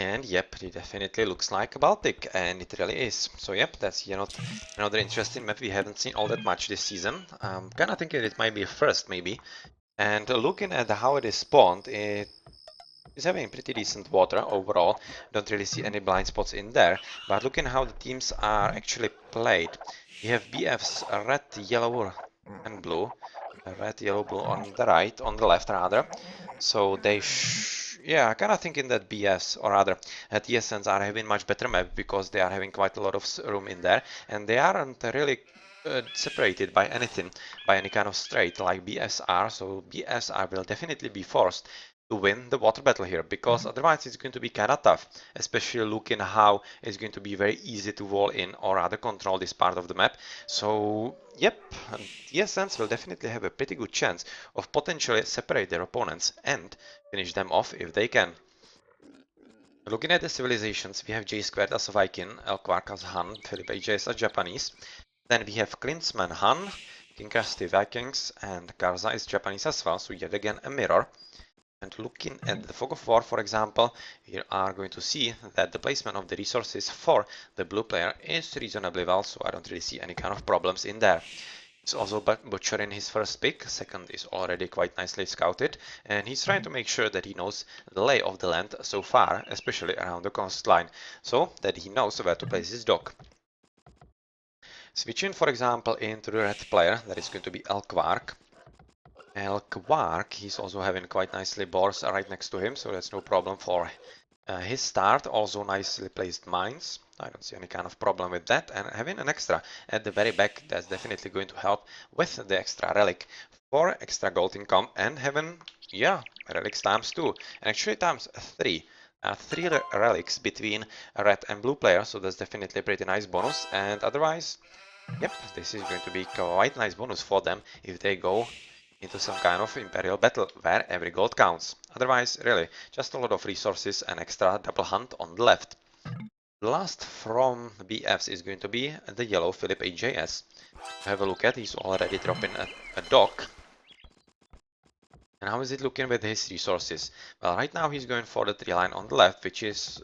And yep, it definitely looks like a Baltic, and it really is. So yep, that's another interesting map we haven't seen all that much this season. Kinda thinking it might be a first, maybe. And looking at how it is spawned, it is having pretty decent water overall. Don't really see any blind spots in there. But looking how the teams are actually played, we have BFs red, yellow, and blue. Red, yellow, blue on the right, on the left rather. So yeah, kind of thinking that BFs or rather TsNs are having much better map because they are having quite a lot of room in there, and they aren't really separated by anything, by any kind of strait like BFs are. So BFs are will definitely be forced to win the water battle here, because otherwise it's going to be kind of tough, especially looking how it's going to be very easy to wall in or rather control this part of the map. So yep, TsNs will definitely have a pretty good chance of potentially separate their opponents and finish them off if they can. Looking at the civilizations, we have J squared as Viking, Elkwark as Han, Philip AJ as Japanese. Then we have Klinsman Han, King Rusty Vikings, and Karza is Japanese as well, so yet again a mirror. And looking at the Fog of War, for example, you are going to see that the placement of the resources for the blue player is reasonably well, so I don't really see any kind of problems in there. He's also butchering his first pick, second is already quite nicely scouted, and he's trying to make sure that he knows the lay of the land so far, especially around the coastline, so that he knows where to place his dock. Switching, for example, into the red player, that is going to be Elkwark. Elkwark, he's also having quite nicely boars right next to him, so that's no problem for his start. Also nicely placed mines. I don't see any kind of problem with that. And having an extra at the very back, that's definitely going to help with the extra relic for extra gold income, and having, yeah, relics times 2 and actually times 3. 3 relics between red and blue player, so that's definitely a pretty nice bonus. And otherwise, yep, this is going to be quite nice bonus for them if they go into some kind of imperial battle where every gold counts. Otherwise, really, just a lot of resources and extra double hunt on the left. The last from BFs is going to be the yellow Philip AJS. Have a look at, he's already dropping a dock. And how is it looking with his resources? Well, right now he's going for the tree line on the left, which is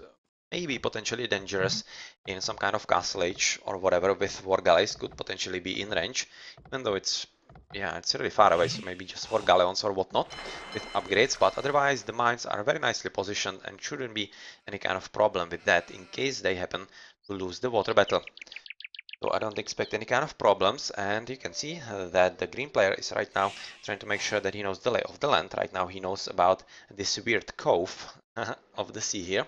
maybe potentially dangerous in some kind of castle age or whatever with war galleys could potentially be in range, even though it's, yeah, it's really far away, so maybe just for galleons or whatnot with upgrades, but otherwise the mines are very nicely positioned and shouldn't be any kind of problem with that in case they happen to lose the water battle. So I don't expect any kind of problems, and you can see that the green player is right now trying to make sure that he knows the lay of the land. Right now he knows about this weird cove of the sea here,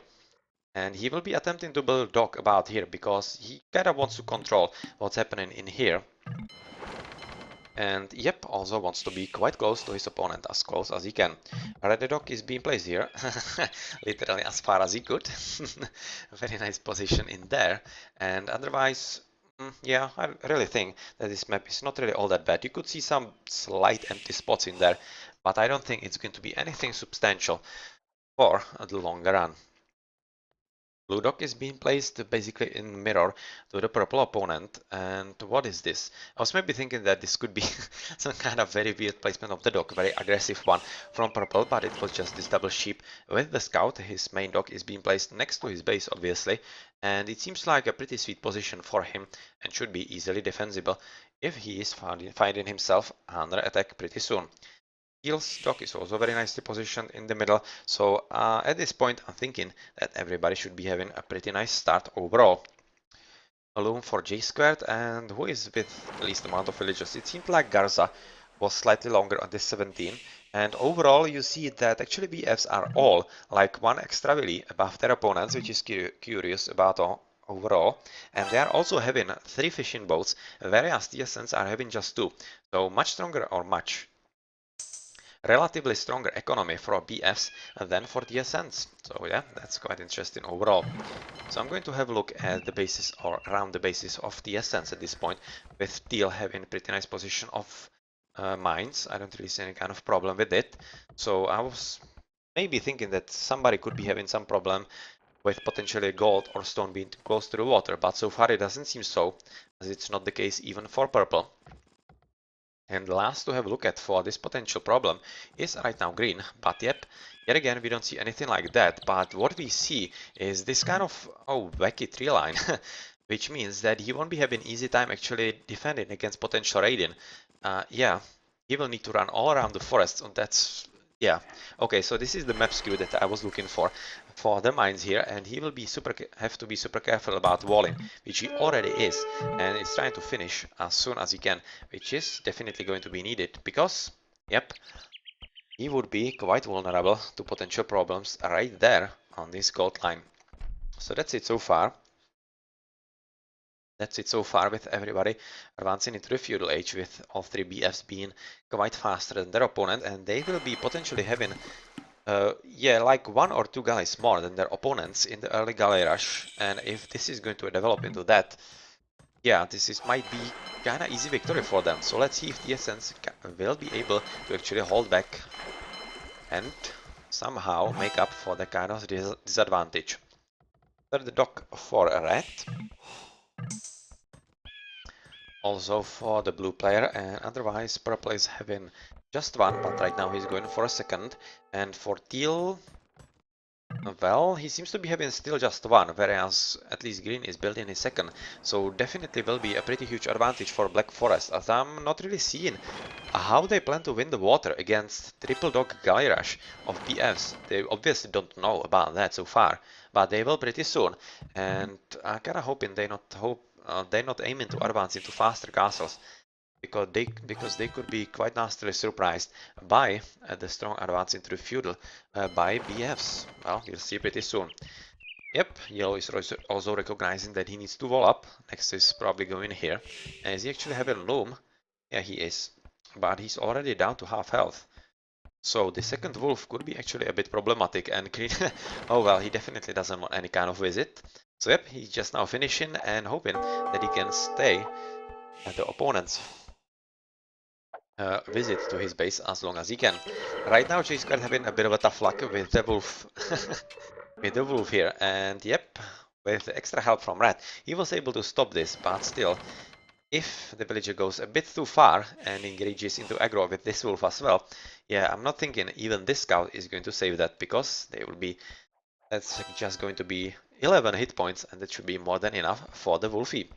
and he will be attempting to build a dock about here because he kind of wants to control what's happening in here. And yep, also wants to be quite close to his opponent, as close as he can. Red dock is being placed here, literally as far as he could. Very nice position in there, and otherwise, yeah, I really think that this map is not really all that bad. You could see some slight empty spots in there, but I don't think it's going to be anything substantial for the longer run. Blue dock is being placed basically in mirror to the purple opponent. And what is this? I was maybe thinking that this could be some kind of very weird placement of the dock, very aggressive one from purple, but it was just this double sheep with the scout. His main dock is being placed next to his base, obviously, and it seems like a pretty sweet position for him and should be easily defensible if he is finding himself under attack pretty soon. Heel's dock is also very nicely positioned in the middle, so at this point I'm thinking that everybody should be having a pretty nice start overall. A loom for J squared, and who is with the least amount of villagers? It seemed like Garza was slightly longer on this 17, and overall you see that actually BFs are all like one extra villi above their opponents, which is curious about overall, and they are also having 3 fishing boats, whereas TsNs are having just 2, so much stronger or much relatively stronger economy for BFs than for TsNs. So yeah, that's quite interesting overall. So I'm going to have a look at the basis or around the basis of TsNs at this point, with Teal having a pretty nice position of mines. I don't really see any kind of problem with it. So I was maybe thinking that somebody could be having some problem with potentially gold or stone being too close to the water, but so far it doesn't seem so, as it's not the case even for purple. And the last to have a look at for this potential problem is right now green, but yet again we don't see anything like that, but what we see is this kind of wacky tree line, which means that he won't be having easy time actually defending against potential raiding. Yeah, he will need to run all around the forest, and that's, yeah. Okay, so this is the map skew that I was looking for the mines here, and he will be have to be super careful about walling, which he already is, and is trying to finish as soon as he can, which is definitely going to be needed because, yep, he would be quite vulnerable to potential problems right there on this gold line. So that's it so far. That's it so far with everybody advancing into the feudal age, with all three BFs being quite faster than their opponent, and they will be potentially having yeah, like one or two guys more than their opponents in the early galley rush, and if this is going to develop into that, yeah, this is might be kind of easy victory for them. So let's see if TsN will be able to actually hold back and somehow make up for the kind of disadvantage. Third dock for a rat. Also for the blue player, and otherwise purple is having just one, but right now he's going for a second. And for teal, well, he seems to be having still just one, whereas at least green is building his second. So definitely will be a pretty huge advantage for Black Forest, as I'm not really seeing how they plan to win the water against triple dog Galley Rush of BFs. They obviously don't know about that so far, but they will pretty soon. And I'm kinda hoping they're not aiming to advance into faster castles, because they could be quite nastily surprised by the strong advance into the feudal by BFs. Well, you'll see pretty soon. Yep, yellow is also recognizing that he needs to wall up. Next is probably going here. And is he actually having loom? Yeah, he is. But he's already down to half health. So the second wolf could be actually a bit problematic, and green, oh well, he definitely doesn't want any kind of visit. So yep, he's just now finishing and hoping that he can stay at the opponent's visit to his base as long as he can. Right now, Chase is having a bit of a tough luck with the wolf, with the wolf here, and yep, with extra help from Rat, he was able to stop this. But still, if the villager goes a bit too far and engages into aggro with this wolf as well, yeah, I'm not thinking even this scout is going to save that, because they will be, that's just going to be 11 hit points, and that should be more than enough for the wolfie.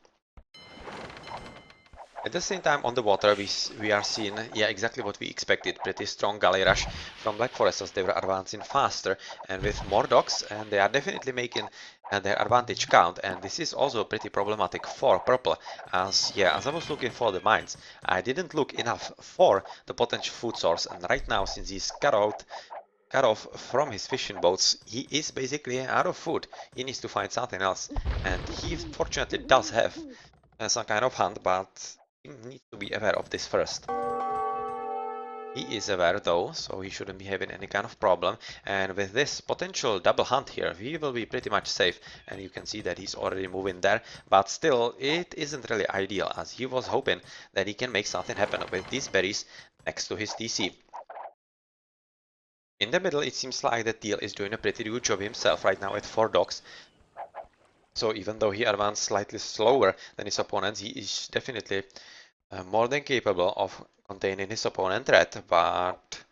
At the same time, on the water, we are seeing, yeah, exactly what we expected. Pretty strong galley rush from Black Forest, as they were advancing faster and with more docks, and they are definitely making their advantage count. And this is also pretty problematic for purple, as, yeah, as I was looking for the mines, I didn't look enough for the potential food source. And right now, since he's cut off from his fishing boats, he is basically out of food. He needs to find something else, and he fortunately does have some kind of hunt, but he needs to be aware of this first. He is aware though, so he shouldn't be having any kind of problem. And with this potential double hunt here, he will be pretty much safe. And you can see that he's already moving there, but still, it isn't really ideal, as he was hoping that he can make something happen with these berries next to his TC. In the middle, it seems like that Teal is doing a pretty good job himself right now at 4 docks. So even though he advanced slightly slower than his opponents, he is definitely more than capable of containing his opponent Red, but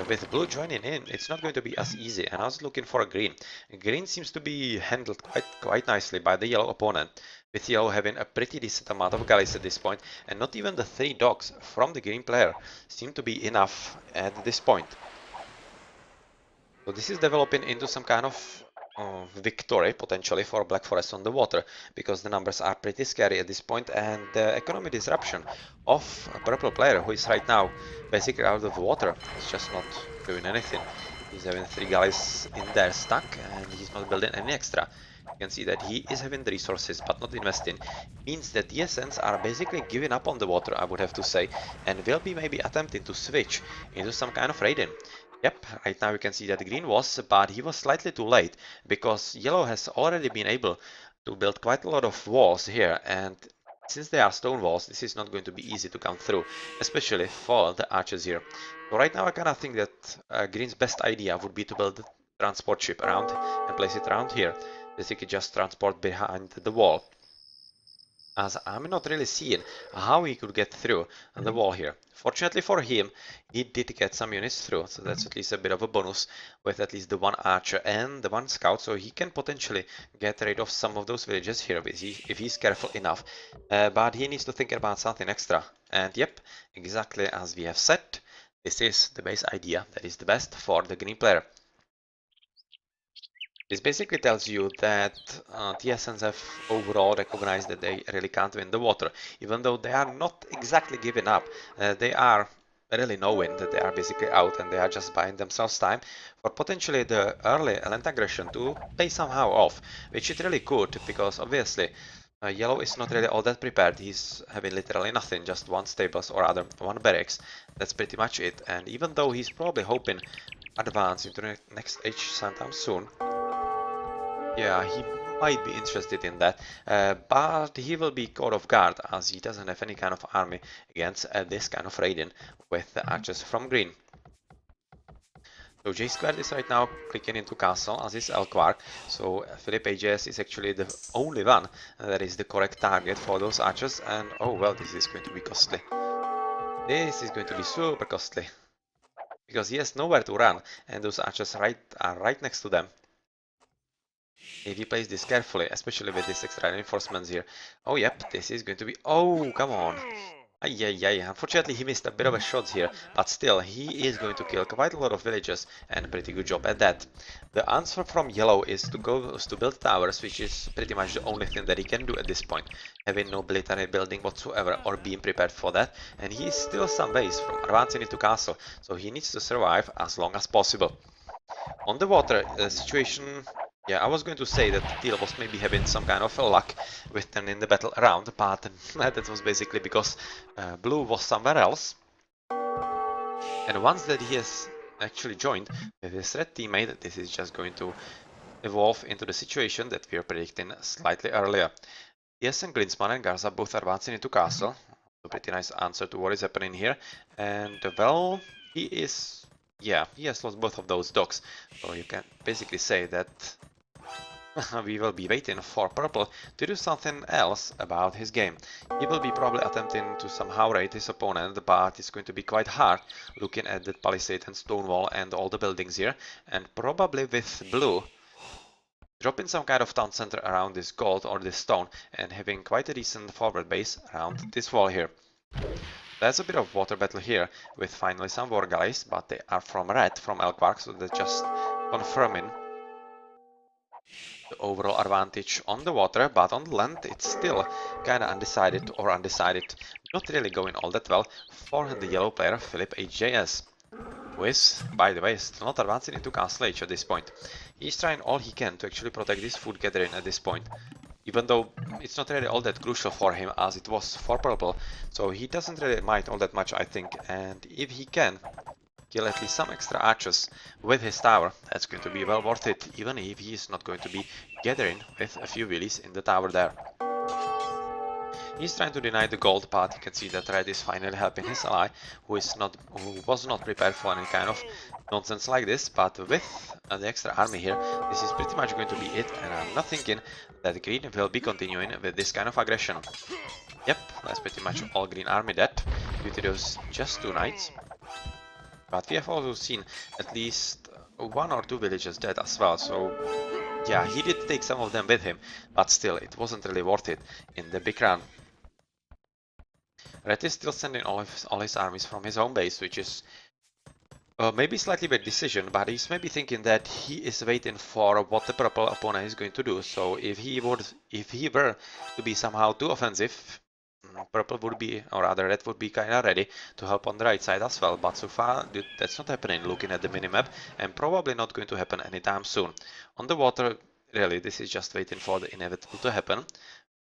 with blue joining in, it's not going to be as easy. And I was looking for a green. Green seems to be handled quite nicely by the yellow opponent, with yellow having a pretty decent amount of galleys at this point, and not even the 3 dogs from the green player seem to be enough at this point. So this is developing into some kind of victory potentially for Black Forest on the water, because the numbers are pretty scary at this point, and the economic disruption of a purple player who is right now basically out of the water is just not doing anything. He's having 3 guys in there stuck, and he's not building any extra. You can see that he is having the resources but not investing. Means that TsNs are basically giving up on the water, I would have to say, and will be maybe attempting to switch into some kind of raiding. Yep, right now you can see that green was, but he was slightly too late, because yellow has already been able to build quite a lot of walls here, and since they are stone walls, this is not going to be easy to come through, especially for the archers here. So right now I kind of think that green's best idea would be to build a transport ship around and place it around here. Basically just transport behind the wall. as I'm not really seeing how he could get through the wall here. Fortunately for him, he did get some units through, so that's at least a bit of a bonus with at least the one archer and the one scout, so he can potentially get rid of some of those villages here if he's careful enough. But he needs to think about something extra. And yep, exactly as we have said, this is the base idea that is the best for the green player. This basically tells you that TsNs have overall recognized that they really can't win the water, even though they are not exactly giving up. They are really knowing that they are basically out and they are just buying themselves time for potentially the early land aggression to pay somehow off, which it really could, because obviously Yellow is not really all that prepared. He's having literally nothing, just one stables or rather one barracks. That's pretty much it. And even though he's probably hoping advance into the next age sometime soon, yeah, he might be interested in that, but he will be caught off guard as he doesn't have any kind of army against this kind of raiding with the archers from green. So J Squared is right now clicking into castle as is Elquark, so Philip AJS is actually the only one that is the correct target for those archers, and oh well, this is going to be costly. This is going to be super costly, because he has nowhere to run, and those archers are right next to them. If he plays this carefully, especially with this extra reinforcements here. Oh, yep, this is going to be... Oh, come on. Ay. Unfortunately, he missed a bit of a shot here, but still, he is going to kill quite a lot of villagers, and pretty good job at that. The answer from Yellow is to build towers, which is pretty much the only thing that he can do at this point, having no military building whatsoever or being prepared for that, and he is still some ways from advancing into castle, so he needs to survive as long as possible. On the water situation, yeah, I was going to say that Teal was maybe having some kind of luck with turning the battle around, but that was basically because Blue was somewhere else. And once that he has actually joined with his red teammate, this is just going to evolve into the situation that we were predicting slightly earlier. TsN, Glinsman and Garza both advancing into castle. A pretty nice answer to what is happening here. And well, he is... yeah, he has lost both of those dogs. So you can basically say that we will be waiting for Purple to do something else about his game. He will be probably attempting to somehow raid his opponent, but it's going to be quite hard looking at the palisade and stone wall and all the buildings here. And probably with Blue dropping some kind of town center around this gold or this stone and having quite a decent forward base around this wall here. There's a bit of water battle here with finally some war galleys, but they are from red, from Elquark, so they're just confirming the overall advantage on the water, but on the land it's still kinda undecided, not really going all that well for the yellow player Philip HJS, who is, by the way, still not advancing into Castle Age at this point. He's trying all he can to actually protect this food gathering at this point, even though it's not really all that crucial for him as it was for Purple, so he doesn't really mind all that much, I think, and if he can kill at least some extra archers with his tower, that's going to be well worth it, even if he is not going to be gathering with a few willies in the tower there. He's trying to deny the gold, but you can see that red is finally helping his ally, who was not prepared for any kind of nonsense like this, but with the extra army here, this is pretty much going to be it, and I'm not thinking that green will be continuing with this kind of aggression. Yep, that's pretty much all green army dead, due to those just 2 knights. But we have also seen at least 1 or 2 villages dead as well, so yeah, he did take some of them with him, but still, it wasn't really worth it in the big run. Red is still sending all his armies from his home base, which is maybe slightly bad decision, but he's maybe thinking that he is waiting for what the purple opponent is going to do, so if he were to be somehow too offensive, purple would be, or rather red would be kinda ready to help on the right side as well, but so far that's not happening looking at the minimap, and probably not going to happen anytime soon. On the water, really, this is just waiting for the inevitable to happen.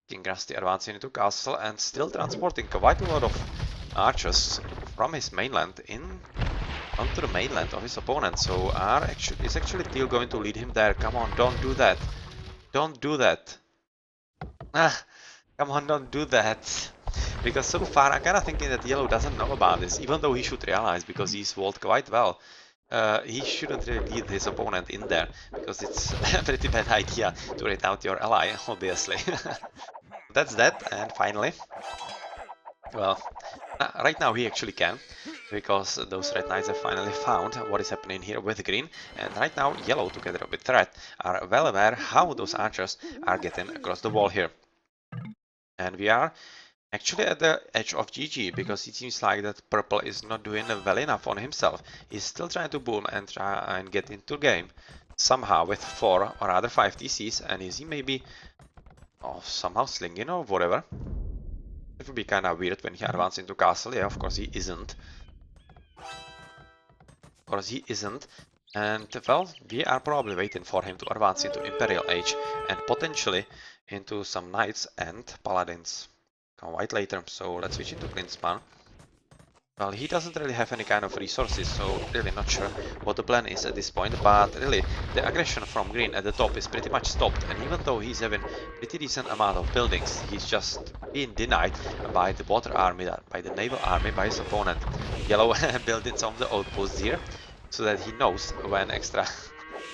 King Rusty advancing into castle and still transporting quite a lot of archers from his mainland onto the mainland of his opponent, so is actually Teal going to lead him there? Come on, don't do that. Don't do that. Ah, come on, don't do that. Because so far I'm kinda thinking that Yellow doesn't know about this, even though he should realize, because he's walled quite well. He shouldn't really lead his opponent in there, because it's a pretty bad idea to raid out your ally, obviously. that's that. And finally, well, right now he actually can, because those red knights have finally found what is happening here with green, and right now yellow together with red are well aware how those archers are getting across the wall here. And we are actually at the edge of GG, because it seems like that purple is not doing well enough on himself. He's still trying to boom and try and get into game somehow with 4 or rather 5 TCs, and is he maybe somehow slinging or whatever? It would be kind of weird when he advances into castle. Yeah, of course he isn't. Of course he isn't. And well, we are probably waiting for him to advance into Imperial Age and potentially into some knights and paladins. Quite later, so let's switch into Greenspan. Well, he doesn't really have any kind of resources, so really not sure what the plan is at this point, but really the aggression from green at the top is pretty much stopped, and even though he's having pretty decent amount of buildings, he's just being denied by the water army, by the naval army, by his opponent. Yellow building some of the outposts here, so that he knows when extra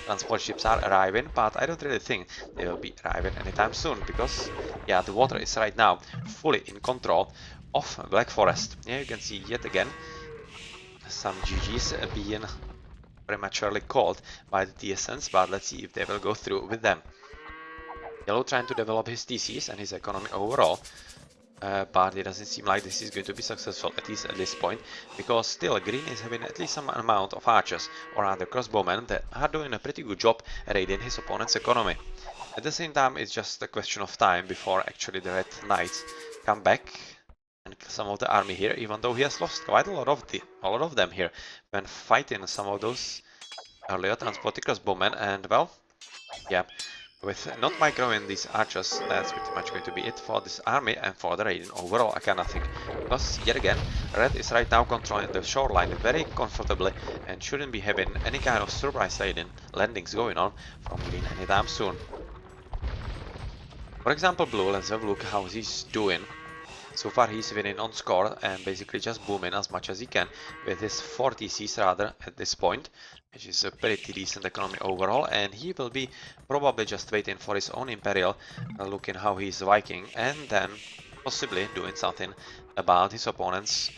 transport ships are arriving, but I don't really think they will be arriving anytime soon, because yeah, the water is right now fully in control of Black Forest. Yeah, you can see yet again some GGs being prematurely called by the TsNs, but let's see if they will go through with them. Yellow trying to develop his TCs and his economy overall, but it doesn't seem like this is going to be successful, at least at this point, because still green is having at least some amount of archers, or rather crossbowmen, that are doing a pretty good job raiding his opponent's economy. At the same time, it's just a question of time before actually the red knights come back and kill some of the army here, even though he has lost quite a lot of them here when fighting some of those earlier transported crossbowmen. And well, yeah, with not microing these archers, that's pretty much going to be it for this army and for the raiding overall. I cannot think, because yet again, red is right now controlling the shoreline very comfortably and shouldn't be having any kind of surprise raiding landings going on from green anytime soon. For example, blue, let's have a look how he's doing. So far he's winning on score and basically just booming as much as he can with his 4 TCs rather at this point, which is a pretty decent economy overall, and he will be probably just waiting for his own Imperial, looking how he's Viking, and then possibly doing something about his opponents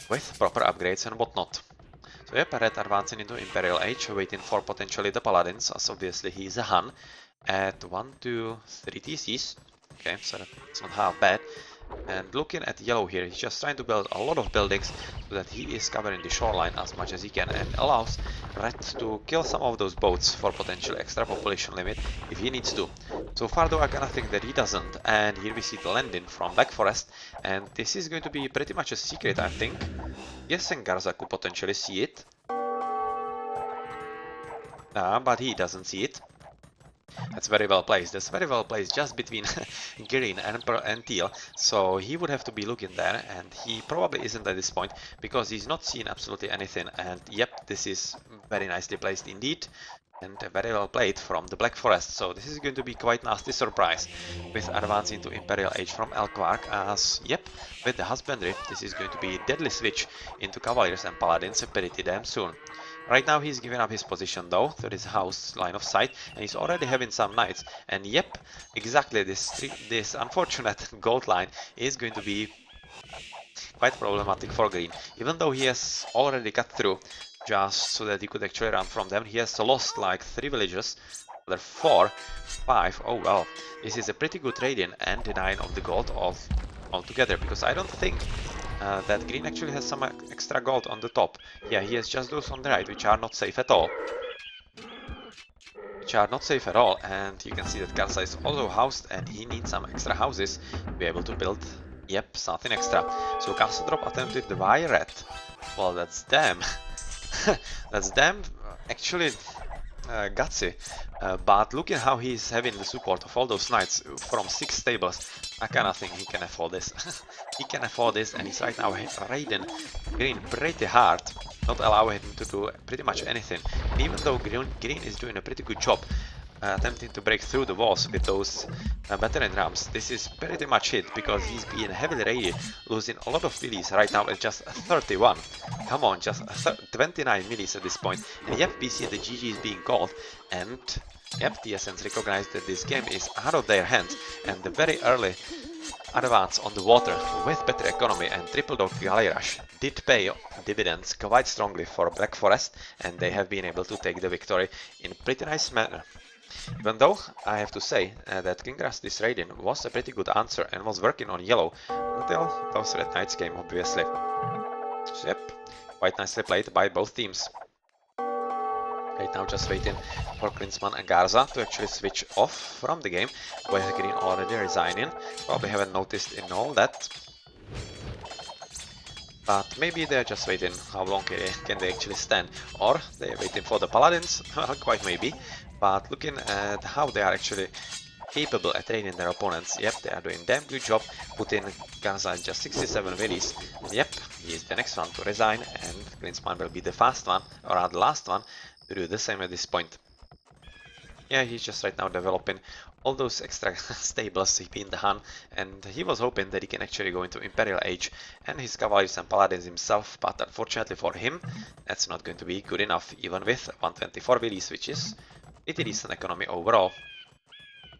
with proper upgrades and whatnot. So yep, red advancing into Imperial Age, waiting for potentially the Paladins, as obviously he's a Han at 1, 2, 3 TCs. Okay, so that's not half bad. And looking at yellow here, he's just trying to build a lot of buildings so that he is covering the shoreline as much as he can, and allows red to kill some of those boats for potential extra population limit if he needs to. So far though, I kinda think that he doesn't, and here we see the landing from Black Forest, and this is going to be pretty much a secret, I think. Yes, and Garza could potentially see it, but he doesn't see it. That's very well placed. That's very well placed just between green and teal. So he would have to be looking there, and he probably isn't at this point because he's not seeing absolutely anything. And yep, this is very nicely placed indeed, and very well played from the Black Forest. So this is going to be quite nasty surprise with advancing to Imperial Age from Elkwark, as yep, with the husbandry, this is going to be a deadly switch into Cavaliers and Paladins pretty damn soon. Right now he's giving up his position though to this house line of sight, and he's already having some knights, and yep, exactly this unfortunate gold line is going to be quite problematic for green. Even though he has already cut through just so that he could actually run from them, he has lost like 3 villages, other 4, 5, oh well, this is a pretty good raiding and denying of the gold altogether, because I don't think that green actually has some extra gold on the top. Yeah, he has just those on the right, which are not safe at all. And you can see that Garza is also housed, and he needs some extra houses to be able to build, yep, something extra. So castle drop attempted by red. Well, that's damn. That's damn actually gutsy, but looking how he's having the support of all those knights from 6 stables, I kinda think he can afford this. He can afford this, and he's right now raiding green pretty hard, not allowing him to do pretty much anything. And even though green is doing a pretty good job attempting to break through the walls with those veteran rams. This is pretty much it, because he's being heavily raided, losing a lot of millis right now at just 31. Come on, just 29 millis at this point. And yep, we see the GG is being called, and yep, TsN's recognized that this game is out of their hands, and the very early advance on the water with better economy and triple dog galley rush did pay dividends quite strongly for Black Forest, and they have been able to take the victory in a pretty nice manner. Even though I have to say that Conquerors this raiding was a pretty good answer and was working on yellow until those red knights came, obviously. So yep, quite nicely played by both teams. Right now just waiting for Klinsmann and Garza to actually switch off from the game, with Green already resigning. Probably haven't noticed in all that. But maybe they're just waiting how long can they actually stand, or they're waiting for the Paladins, quite maybe. But looking at how they are actually capable at training their opponents, yep, they are doing damn good job, putting Garza at just 67 villies. Yep, he is the next one to resign, and Klinsmann will be the fast one, or the last one, to do the same at this point. Yeah, he's just right now developing all those extra stables in the Han, and he was hoping that he can actually go into Imperial Age and his Cavaliers and Paladins himself, but unfortunately for him, that's not going to be good enough, even with 124 villies, which is pretty decent economy overall.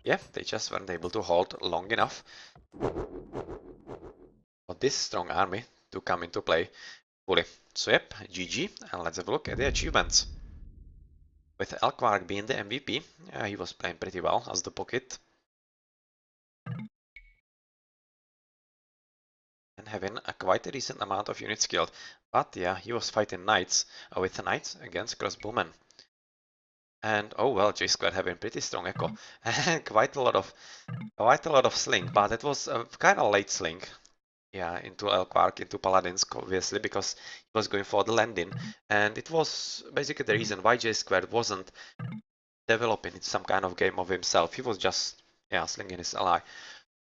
Yeah, they just weren't able to hold long enough for this strong army to come into play fully. So yep, GG, and let's have a look at the achievements. With Elkvark being the MVP, he was playing pretty well as the pocket. And having a quite a decent amount of units killed. But yeah, he was fighting knights with the knights against crossbowmen. And oh well, J Square having pretty strong echo. And quite a lot of sling, but it was a kind of late sling. Yeah, into Elkvark, into Paladins, obviously, because he was going for the landing. And it was basically the reason why J Squared wasn't developing some kind of game of himself. He was just, yeah, slinging his ally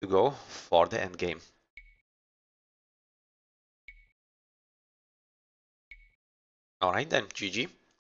to go for the end game. Alright then, GG.